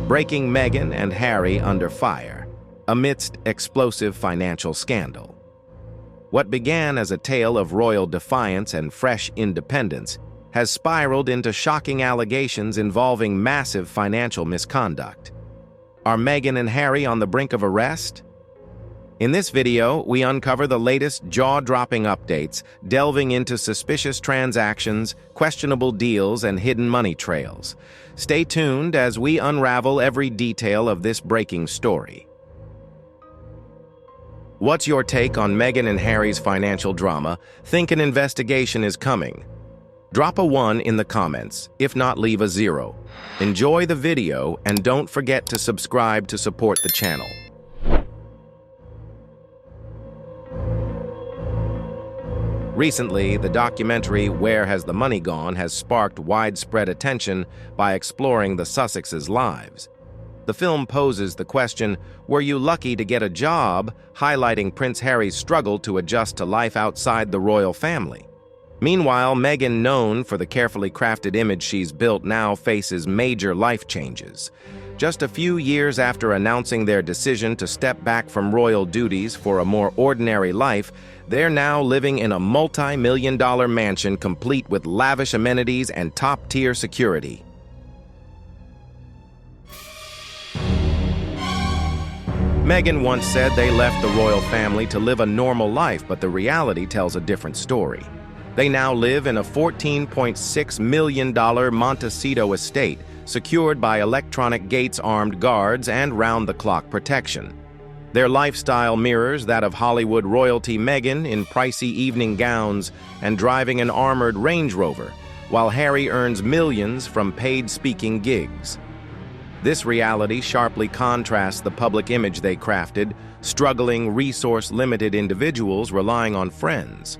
breaking Meghan and Harry under fire, amidst explosive financial scandal. What began as a tale of royal defiance and fresh independence has spiraled into shocking allegations involving massive financial misconduct. Are Meghan and Harry on the brink of arrest? In this video, we uncover the latest jaw-dropping updates, delving into suspicious transactions, questionable deals, and hidden money trails. Stay tuned as we unravel every detail of this breaking story. What's your take on Meghan and Harry's financial drama? Think an investigation is coming? Drop a 1 in the comments, if not leave a 0. Enjoy the video and don't forget to subscribe to support the channel. Recently, the documentary Where Has the Money Gone has sparked widespread attention by exploring the Sussexes' lives. The film poses the question, were you lucky to get a job, highlighting Prince Harry's struggle to adjust to life outside the royal family. Meanwhile, Meghan, known for the carefully crafted image she's built, now faces major life changes. Just a few years after announcing their decision to step back from royal duties for a more ordinary life, they're now living in a multi-million-dollar mansion complete with lavish amenities and top-tier security. Meghan once said they left the royal family to live a normal life, but the reality tells a different story. They now live in a $14.6 million Montecito estate, secured by electronic gates, armed guards, and round-the-clock protection. Their lifestyle mirrors that of Hollywood royalty, Meghan in pricey evening gowns and driving an armored Range Rover, while Harry earns millions from paid speaking gigs. This reality sharply contrasts the public image they crafted, struggling, resource-limited individuals relying on friends.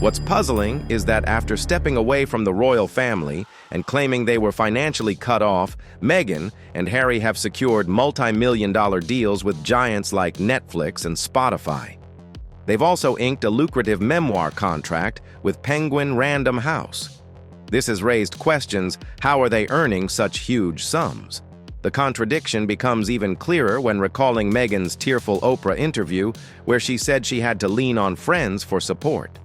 What's puzzling is that after stepping away from the royal family and claiming they were financially cut off, Meghan and Harry have secured multi-million-dollar deals with giants like Netflix and Spotify. They've also inked a lucrative memoir contract with Penguin Random House. This has raised questions: how are they earning such huge sums? The contradiction becomes even clearer when recalling Meghan's tearful Oprah interview, where she said she had to lean on friends for support.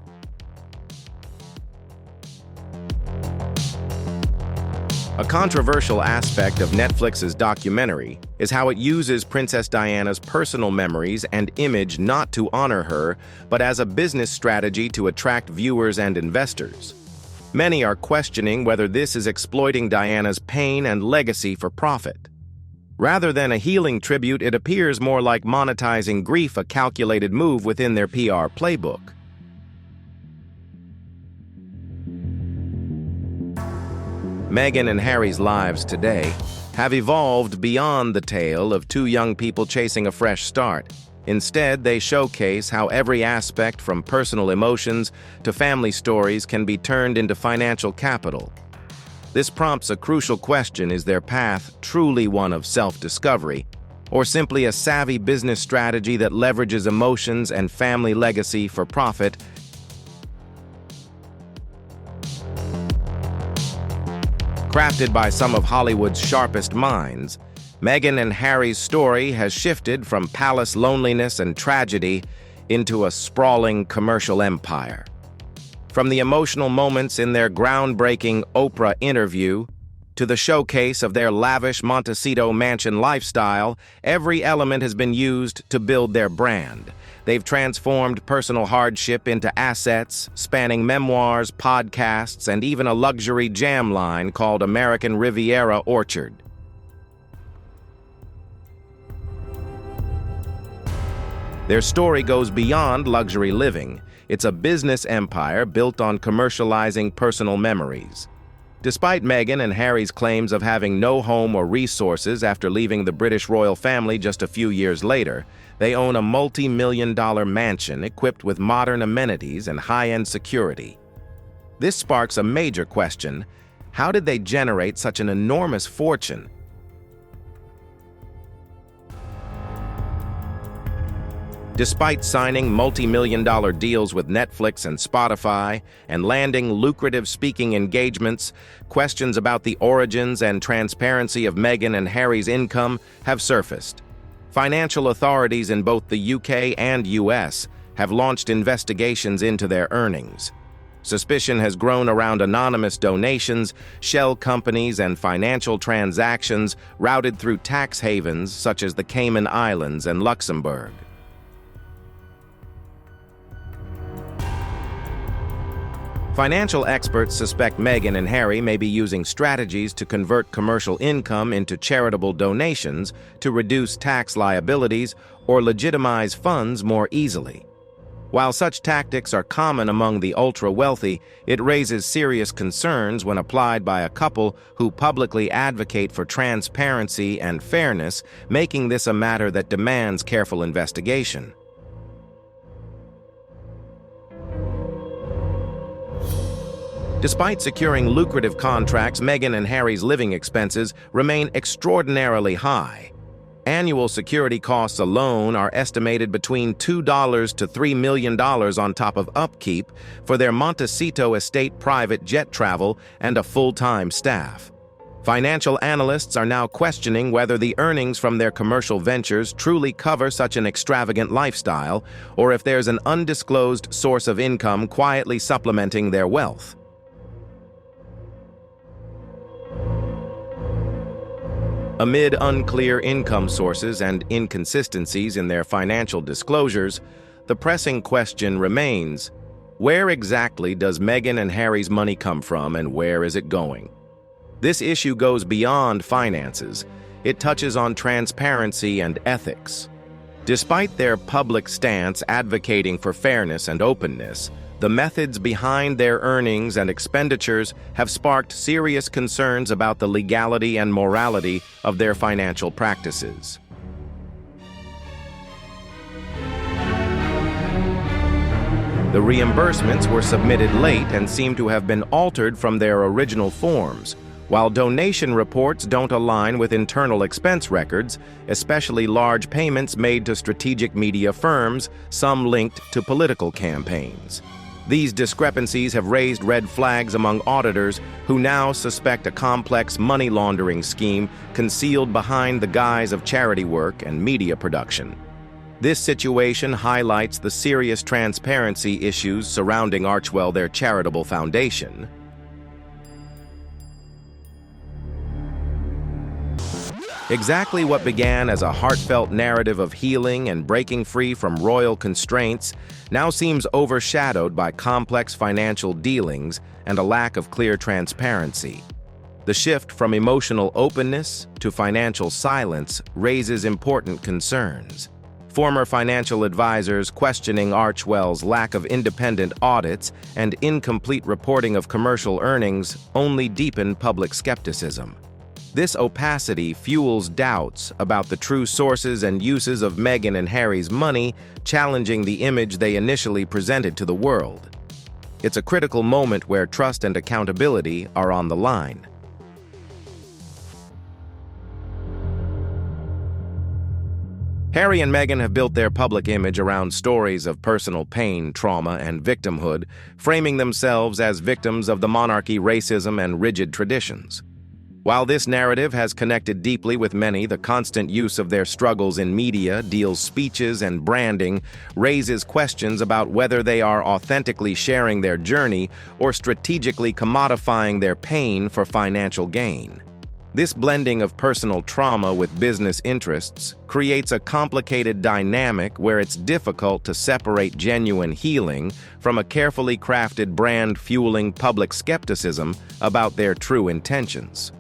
A controversial aspect of Netflix's documentary is how it uses Princess Diana's personal memories and image not to honor her, but as a business strategy to attract viewers and investors. Many are questioning whether this is exploiting Diana's pain and legacy for profit. Rather than a healing tribute, it appears more like monetizing grief, a calculated move within their PR playbook. Meghan and Harry's lives today have evolved beyond the tale of two young people chasing a fresh start. Instead, they showcase how every aspect, from personal emotions to family stories, can be turned into financial capital. This prompts a crucial question: is their path truly one of self-discovery, or simply a savvy business strategy that leverages emotions and family legacy for profit? Crafted by some of Hollywood's sharpest minds, Meghan and Harry's story has shifted from palace loneliness and tragedy into a sprawling commercial empire. From the emotional moments in their groundbreaking Oprah interview to the showcase of their lavish Montecito mansion lifestyle, every element has been used to build their brand. They've transformed personal hardship into assets, spanning memoirs, podcasts, and even a luxury jam line called American Riviera Orchard. Their story goes beyond luxury living. It's a business empire built on commercializing personal memories. Despite Meghan and Harry's claims of having no home or resources after leaving the British royal family just a few years later, they own a multi-million-dollar mansion equipped with modern amenities and high-end security. This sparks a major question: how did they generate such an enormous fortune? Despite signing multi-million-dollar deals with Netflix and Spotify and landing lucrative speaking engagements, questions about the origins and transparency of Meghan and Harry's income have surfaced. Financial authorities in both the UK and US have launched investigations into their earnings. Suspicion has grown around anonymous donations, shell companies, and financial transactions routed through tax havens such as the Cayman Islands and Luxembourg. Financial experts suspect Meghan and Harry may be using strategies to convert commercial income into charitable donations to reduce tax liabilities or legitimize funds more easily. While such tactics are common among the ultra-wealthy, it raises serious concerns when applied by a couple who publicly advocate for transparency and fairness, making this a matter that demands careful investigation. Despite securing lucrative contracts, Meghan and Harry's living expenses remain extraordinarily high. Annual security costs alone are estimated between $2 to $3 million on top of upkeep for their Montecito estate private jet travel and a full-time staff. Financial analysts are now questioning whether the earnings from their commercial ventures truly cover such an extravagant lifestyle, or if there's an undisclosed source of income quietly supplementing their wealth. Amid unclear income sources and inconsistencies in their financial disclosures, the pressing question remains, where exactly does Meghan and Harry's money come from and where is it going? This issue goes beyond finances. It touches on transparency and ethics. Despite their public stance advocating for fairness and openness, the methods behind their earnings and expenditures have sparked serious concerns about the legality and morality of their financial practices. The reimbursements were submitted late and seem to have been altered from their original forms, while donation reports don't align with internal expense records, especially large payments made to strategic media firms, some linked to political campaigns. These discrepancies have raised red flags among auditors who now suspect a complex money laundering scheme concealed behind the guise of charity work and media production. This situation highlights the serious transparency issues surrounding Archewell, their charitable foundation. Exactly what began as a heartfelt narrative of healing and breaking free from royal constraints now seems overshadowed by complex financial dealings and a lack of clear transparency. The shift from emotional openness to financial silence raises important concerns. Former financial advisors questioning Archewell's lack of independent audits and incomplete reporting of commercial earnings only deepen public skepticism. This opacity fuels doubts about the true sources and uses of Meghan and Harry's money, challenging the image they initially presented to the world. It's a critical moment where trust and accountability are on the line. Harry and Meghan have built their public image around stories of personal pain, trauma, and victimhood, framing themselves as victims of the monarchy, racism, and rigid traditions. While this narrative has connected deeply with many, the constant use of their struggles in media, deals, speeches, and branding raises questions about whether they are authentically sharing their journey or strategically commodifying their pain for financial gain. This blending of personal trauma with business interests creates a complicated dynamic where it's difficult to separate genuine healing from a carefully crafted brand fueling public skepticism about their true intentions.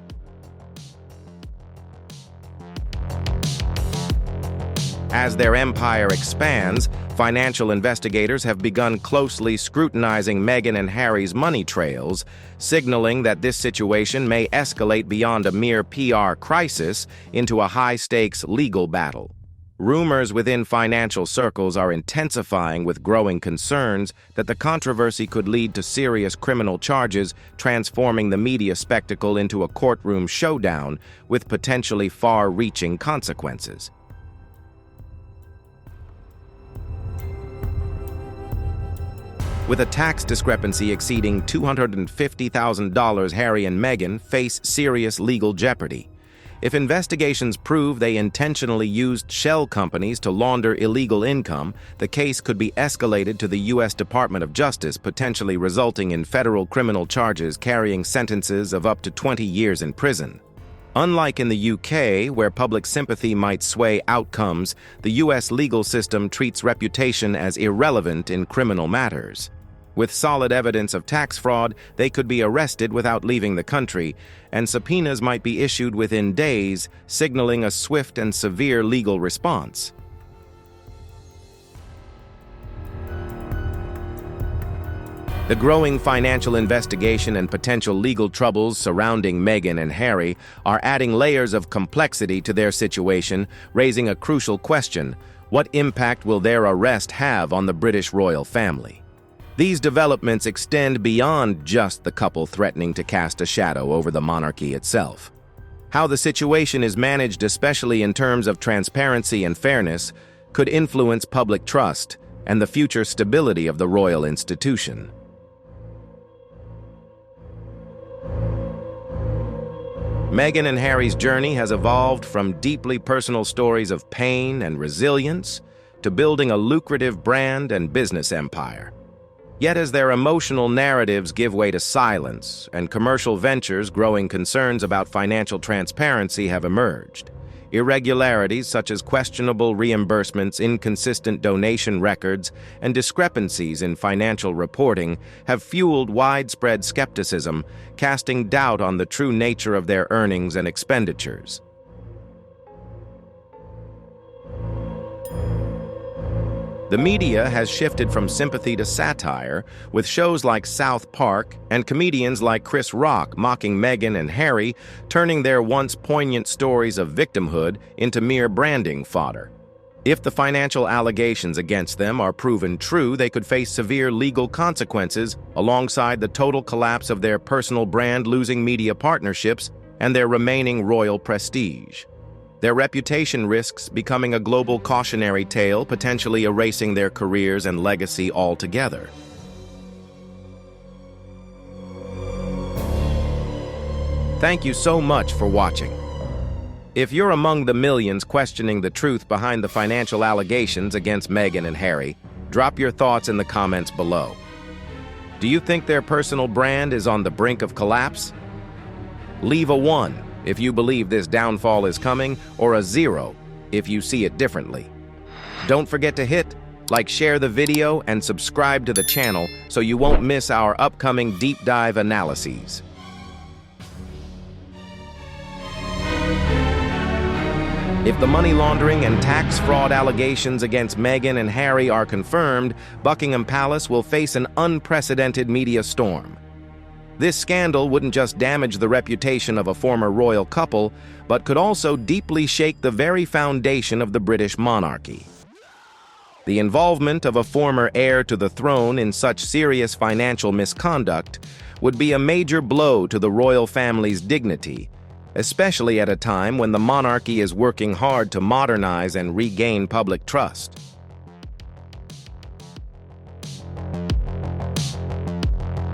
As their empire expands, financial investigators have begun closely scrutinizing Meghan and Harry's money trails, signaling that this situation may escalate beyond a mere PR crisis into a high-stakes legal battle. Rumors within financial circles are intensifying with growing concerns that the controversy could lead to serious criminal charges, transforming the media spectacle into a courtroom showdown with potentially far-reaching consequences. With a tax discrepancy exceeding $250,000, Harry and Meghan face serious legal jeopardy. If investigations prove they intentionally used shell companies to launder illegal income, the case could be escalated to the U.S. Department of Justice, potentially resulting in federal criminal charges carrying sentences of up to 20 years in prison. Unlike in the UK, where public sympathy might sway outcomes, the U.S. legal system treats reputation as irrelevant in criminal matters. With solid evidence of tax fraud, they could be arrested without leaving the country, and subpoenas might be issued within days, signaling a swift and severe legal response. The growing financial investigation and potential legal troubles surrounding Meghan and Harry are adding layers of complexity to their situation, raising a crucial question: what impact will their arrest have on the British royal family? These developments extend beyond just the couple threatening to cast a shadow over the monarchy itself. How the situation is managed, especially in terms of transparency and fairness, could influence public trust and the future stability of the royal institution. Meghan and Harry's journey has evolved from deeply personal stories of pain and resilience to building a lucrative brand and business empire. Yet as their emotional narratives give way to silence and commercial ventures, growing concerns about financial transparency have emerged. Irregularities such as questionable reimbursements, inconsistent donation records, and discrepancies in financial reporting have fueled widespread skepticism, casting doubt on the true nature of their earnings and expenditures. The media has shifted from sympathy to satire, with shows like South Park and comedians like Chris Rock mocking Meghan and Harry, turning their once poignant stories of victimhood into mere branding fodder. If the financial allegations against them are proven true, they could face severe legal consequences, alongside the total collapse of their personal brand, losing media partnerships, and their remaining royal prestige. Their reputation risks becoming a global cautionary tale, potentially erasing their careers and legacy altogether. Thank you so much for watching. If you're among the millions questioning the truth behind the financial allegations against Meghan and Harry, drop your thoughts in the comments below. Do you think their personal brand is on the brink of collapse? Leave a 1 if you believe this downfall is coming, or a 0 if you see it differently. Don't forget to hit like, share the video, and subscribe to the channel so you won't miss our upcoming deep dive analyses. If the money laundering and tax fraud allegations against Meghan and Harry are confirmed, Buckingham Palace will face an unprecedented media storm. This scandal wouldn't just damage the reputation of a former royal couple, but could also deeply shake the very foundation of the British monarchy. The involvement of a former heir to the throne in such serious financial misconduct would be a major blow to the royal family's dignity, especially at a time when the monarchy is working hard to modernize and regain public trust.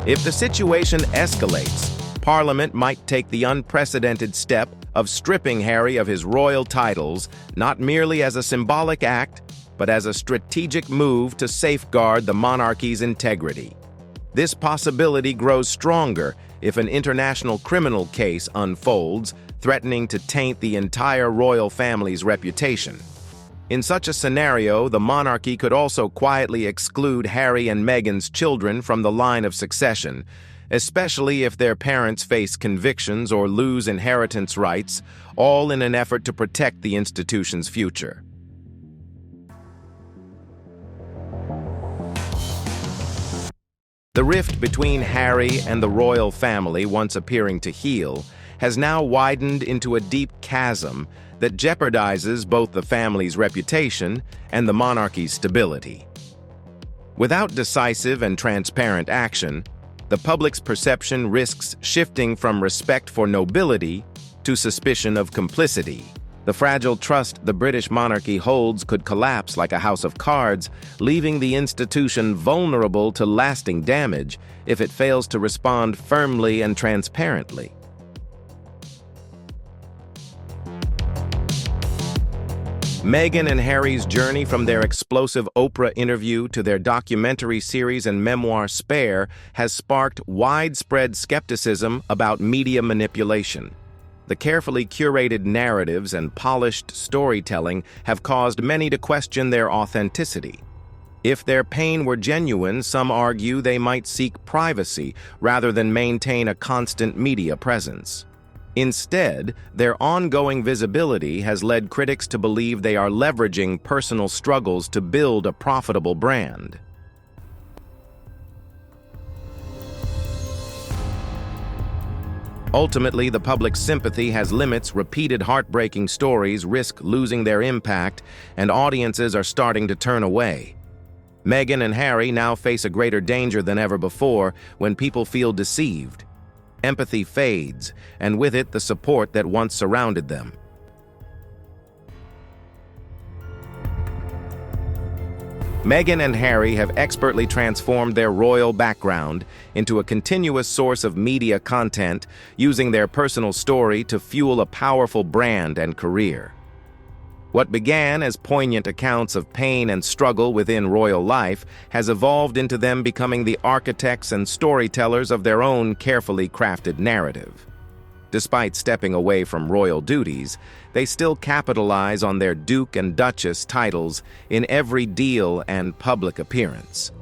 If the situation escalates, Parliament might take the unprecedented step of stripping Harry of his royal titles, not merely as a symbolic act, but as a strategic move to safeguard the monarchy's integrity. This possibility grows stronger if an international criminal case unfolds, threatening to taint the entire royal family's reputation. In such a scenario, the monarchy could also quietly exclude Harry and Meghan's children from the line of succession, especially if their parents face convictions or lose inheritance rights, all in an effort to protect the institution's future. The rift between Harry and the royal family, once appearing to heal, has now widened into a deep chasm that jeopardizes both the family's reputation and the monarchy's stability. Without decisive and transparent action, the public's perception risks shifting from respect for nobility to suspicion of complicity. The fragile trust the British monarchy holds could collapse like a house of cards, leaving the institution vulnerable to lasting damage if it fails to respond firmly and transparently. Meghan and Harry's journey from their explosive Oprah interview to their documentary series and memoir Spare has sparked widespread skepticism about media manipulation. The carefully curated narratives and polished storytelling have caused many to question their authenticity. If their pain were genuine, some argue they might seek privacy rather than maintain a constant media presence. Instead, their ongoing visibility has led critics to believe they are leveraging personal struggles to build a profitable brand. Ultimately, the public's sympathy has limits. Repeated heartbreaking stories risk losing their impact, and audiences are starting to turn away. Meghan and Harry now face a greater danger than ever before when people feel deceived. Empathy fades, and with it, the support that once surrounded them. Meghan and Harry have expertly transformed their royal background into a continuous source of media content, using their personal story to fuel a powerful brand and career. What began as poignant accounts of pain and struggle within royal life has evolved into them becoming the architects and storytellers of their own carefully crafted narrative. Despite stepping away from royal duties, they still capitalize on their Duke and Duchess titles in every deal and public appearance.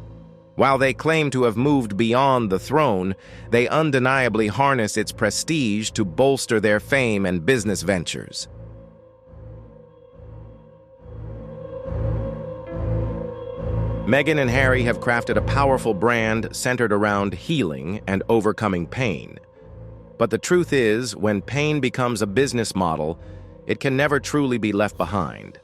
While they claim to have moved beyond the throne, they undeniably harness its prestige to bolster their fame and business ventures. Meghan and Harry have crafted a powerful brand centered around healing and overcoming pain. But the truth is, when pain becomes a business model, it can never truly be left behind.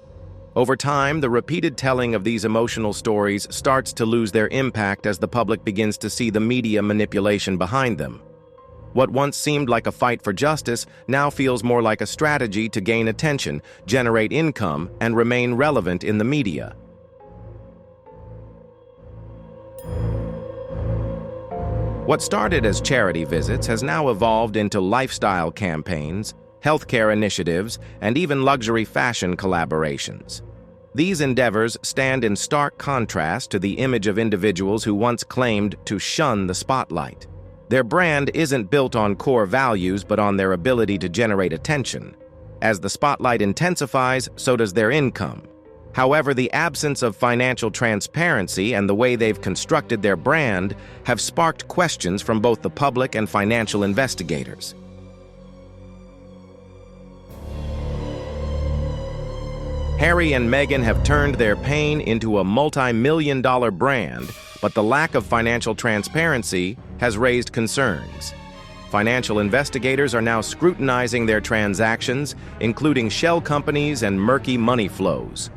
Over time, the repeated telling of these emotional stories starts to lose their impact as the public begins to see the media manipulation behind them. What once seemed like a fight for justice now feels more like a strategy to gain attention, generate income, and remain relevant in the media. What started as charity visits has now evolved into lifestyle campaigns, healthcare initiatives, and even luxury fashion collaborations. These endeavors stand in stark contrast to the image of individuals who once claimed to shun the spotlight. Their brand isn't built on core values but on their ability to generate attention. As the spotlight intensifies, so does their income. However, the absence of financial transparency and the way they've constructed their brand have sparked questions from both the public and financial investigators. Harry and Meghan have turned their pain into a multi-million-dollar brand, but the lack of financial transparency has raised concerns. Financial investigators are now scrutinizing their transactions, including shell companies and murky money flows.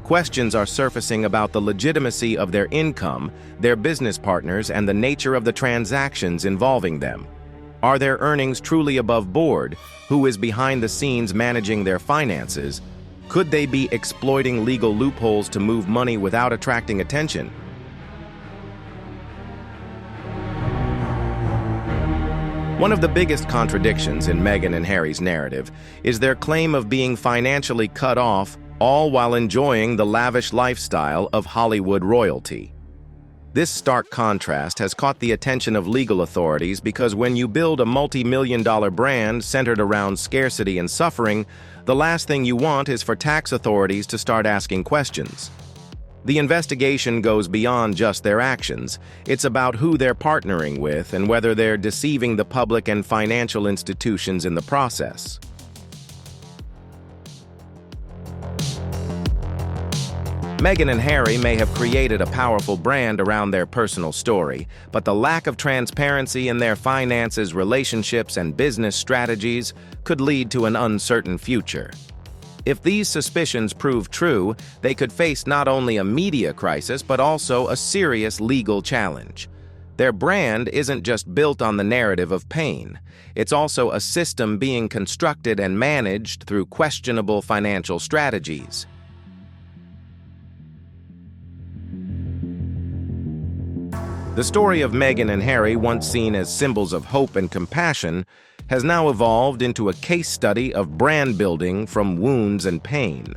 Questions are surfacing about the legitimacy of their income, their business partners, and the nature of the transactions involving them. Are their earnings truly above board? Who is behind the scenes managing their finances? Could they be exploiting legal loopholes to move money without attracting attention? One of the biggest contradictions in Meghan and Harry's narrative is their claim of being financially cut off, all while enjoying the lavish lifestyle of Hollywood royalty. This stark contrast has caught the attention of legal authorities because when you build a multi-million-dollar brand centered around scarcity and suffering, the last thing you want is for tax authorities to start asking questions. The investigation goes beyond just their actions. It's about who they're partnering with and whether they're deceiving the public and financial institutions in the process. Meghan and Harry may have created a powerful brand around their personal story, but the lack of transparency in their finances, relationships, and business strategies could lead to an uncertain future. If these suspicions prove true, they could face not only a media crisis but also a serious legal challenge. Their brand isn't just built on the narrative of pain. It's also a system being constructed and managed through questionable financial strategies. The story of Meghan and Harry, once seen as symbols of hope and compassion, has now evolved into a case study of brand building from wounds and pain.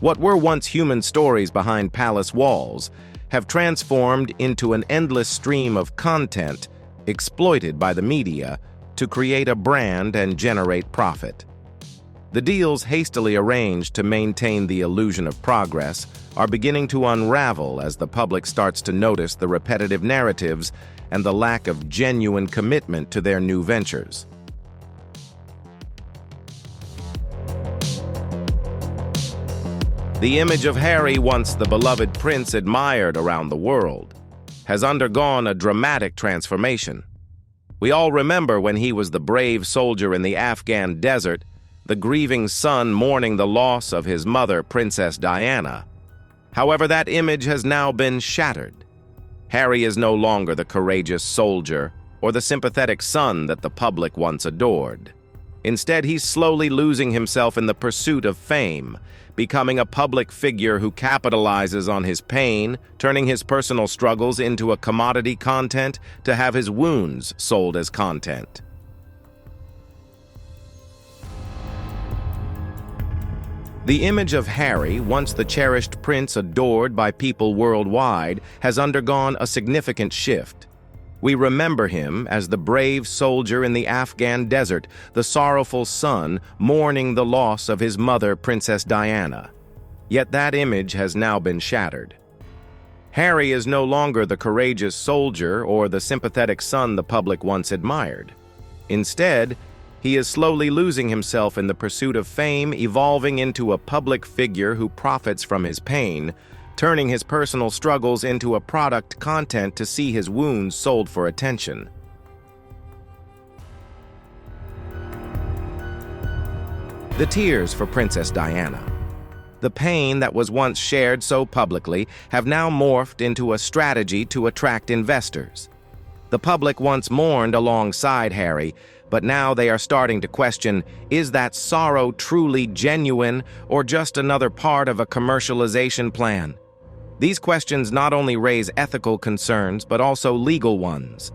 What were once human stories behind palace walls have transformed into an endless stream of content exploited by the media to create a brand and generate profit. The deals hastily arranged to maintain the illusion of progress are beginning to unravel as the public starts to notice the repetitive narratives and the lack of genuine commitment to their new ventures. The image of Harry, once the beloved prince admired around the world, has undergone a dramatic transformation. We all remember when he was the brave soldier in the Afghan desert, the grieving son mourning the loss of his mother, Princess Diana. However, that image has now been shattered. Harry is no longer the courageous soldier or the sympathetic son that the public once adored. Instead, he's slowly losing himself in the pursuit of fame, becoming a public figure who capitalizes on his pain, turning his personal struggles into a commodity content to have his wounds sold as content. The image of Harry, once the cherished prince adored by people worldwide, has undergone a significant shift. We remember him as the brave soldier in the Afghan desert, the sorrowful son mourning the loss of his mother, Princess Diana. Yet that image has now been shattered. Harry is no longer the courageous soldier or the sympathetic son the public once admired. Instead, he is slowly losing himself in the pursuit of fame, evolving into a public figure who profits from his pain, turning his personal struggles into a product content to see his wounds sold for attention. The tears for Princess Diana. The pain that was once shared so publicly have now morphed into a strategy to attract investors. The public once mourned alongside Harry, but now they are starting to question, is that sorrow truly genuine or just another part of a commercialization plan? These questions not only raise ethical concerns, but also legal ones.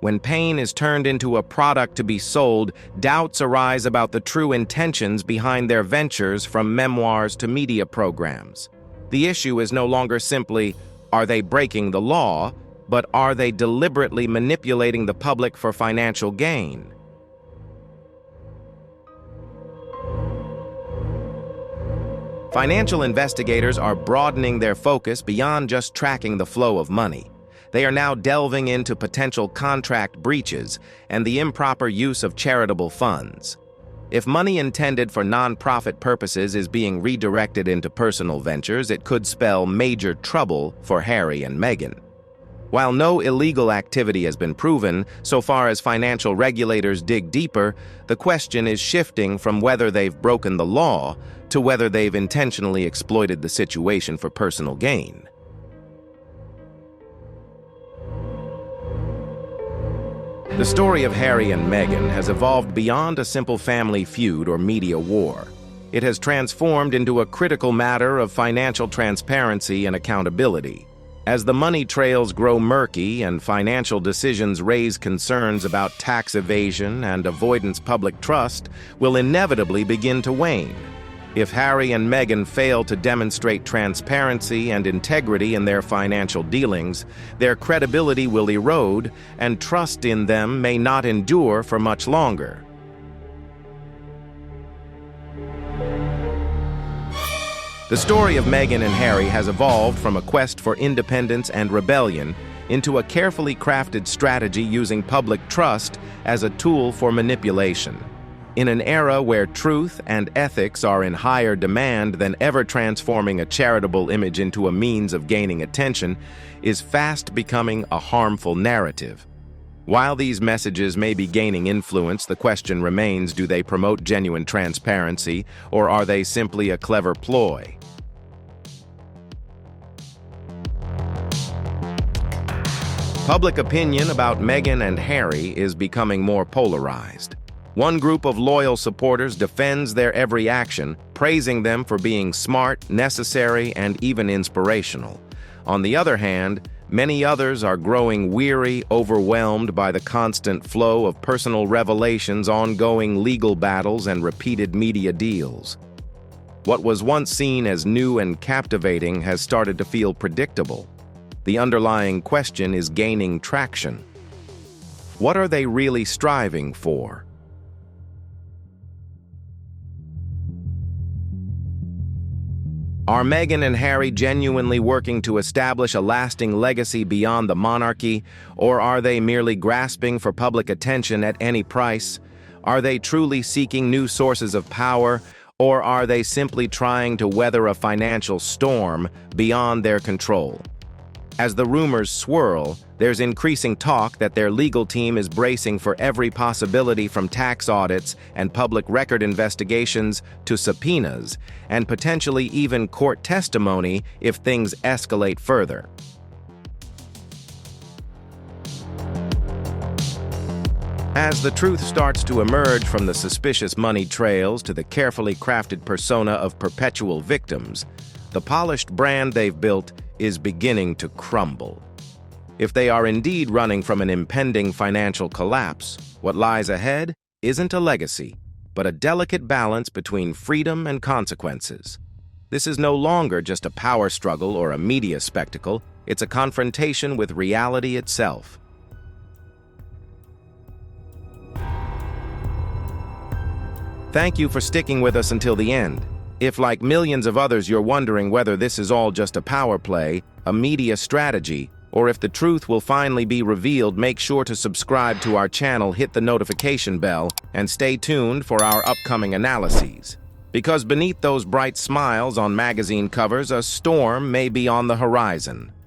When pain is turned into a product to be sold, doubts arise about the true intentions behind their ventures, from memoirs to media programs. The issue is no longer simply, are they breaking the law, but are they deliberately manipulating the public for financial gain? Financial investigators are broadening their focus beyond just tracking the flow of money. They are now delving into potential contract breaches and the improper use of charitable funds. If money intended for nonprofit purposes is being redirected into personal ventures, it could spell major trouble for Harry and Meghan. While no illegal activity has been proven, so far as financial regulators dig deeper, the question is shifting from whether they've broken the law to whether they've intentionally exploited the situation for personal gain. The story of Harry and Meghan has evolved beyond a simple family feud or media war. It has transformed into a critical matter of financial transparency and accountability. As the money trails grow murky and financial decisions raise concerns about tax evasion and avoidance, public trust will inevitably begin to wane. If Harry and Meghan fail to demonstrate transparency and integrity in their financial dealings, their credibility will erode and trust in them may not endure for much longer. The story of Meghan and Harry has evolved from a quest for independence and rebellion into a carefully crafted strategy using public trust as a tool for manipulation. In an era where truth and ethics are in higher demand than ever, transforming a charitable image into a means of gaining attention is fast becoming a harmful narrative. While these messages may be gaining influence, the question remains, do they promote genuine transparency, or are they simply a clever ploy? Public opinion about Meghan and Harry is becoming more polarized. One group of loyal supporters defends their every action, praising them for being smart, necessary, and even inspirational. On the other hand, many others are growing weary, overwhelmed by the constant flow of personal revelations, ongoing legal battles, and repeated media deals. What was once seen as new and captivating has started to feel predictable. The underlying question is gaining traction. What are they really striving for? Are Meghan and Harry genuinely working to establish a lasting legacy beyond the monarchy, or are they merely grasping for public attention at any price? Are they truly seeking new sources of power, or are they simply trying to weather a financial storm beyond their control? As the rumors swirl, there's increasing talk that their legal team is bracing for every possibility, from tax audits and public record investigations to subpoenas, and potentially even court testimony if things escalate further. As the truth starts to emerge from the suspicious money trails to the carefully crafted persona of perpetual victims, the polished brand they've built is beginning to crumble. If they are indeed running from an impending financial collapse, what lies ahead isn't a legacy, but a delicate balance between freedom and consequences. This is no longer just a power struggle or a media spectacle, it's a confrontation with reality itself. Thank you for sticking with us until the end. If, like millions of others, you're wondering whether this is all just a power play, a media strategy, or if the truth will finally be revealed, make sure to subscribe to our channel, hit the notification bell, and stay tuned for our upcoming analyses. Because beneath those bright smiles on magazine covers, a storm may be on the horizon.